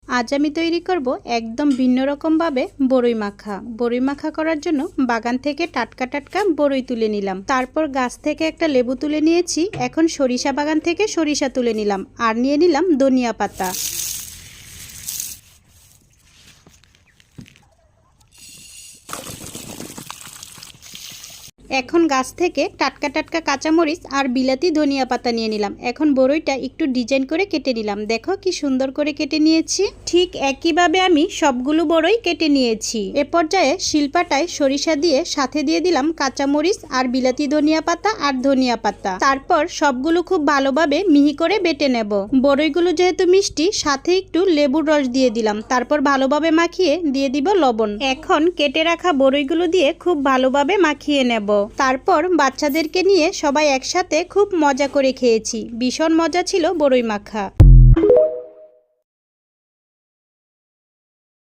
আজ আমি তৈরি করব একদম ভিন্ন রকমভাবে বড়ই মাখা। বড়ই মাখা করার জন্য বাগান থেকে টাটকা টাটকা বড়ই তুলে নিলাম। তারপর গাছ থেকে একটা লেবু তুলে নিয়েছি। এখন সরিষা বাগান থেকে সরিষা তুলে নিলাম আর নিয়ে নিলাম ধনিয়া পাতা। এখন গাছ থেকে টাটকা টাটকা কাঁচামরিচ আর বিলাতি ধনিয়া পাতা নিয়ে নিলাম। এখন বড়ইটা একটু ডিজাইন করে কেটে নিলাম। দেখো কি সুন্দর করে কেটে নিয়েছি। ঠিক একইভাবে আমি সবগুলো বড়ই কেটে নিয়েছি। এ পর্যায়ে শিলপাটায় সরিষা দিয়ে সাথে দিয়ে দিলাম কাঁচামরিচ আর বিলাতি ধনিয়া পাতা আর ধনিয়া পাতা। তারপর সবগুলো খুব ভালোভাবে মিহি করে বেটে নেব। বড়ইগুলো যেহেতু মিষ্টি, সাথে একটু লেবুর রস দিয়ে দিলাম। তারপর ভালোভাবে মাখিয়ে দিয়ে দিব লবণ। এখন কেটে রাখা বড়ইগুলো দিয়ে খুব ভালোভাবে মাখিয়ে নেব। তারপর বাচ্চাদেরকে নিয়ে সবাই একসাথে খুব মজা করে খেয়েছি। ভীষণ মজা ছিল বড়ই মাখা।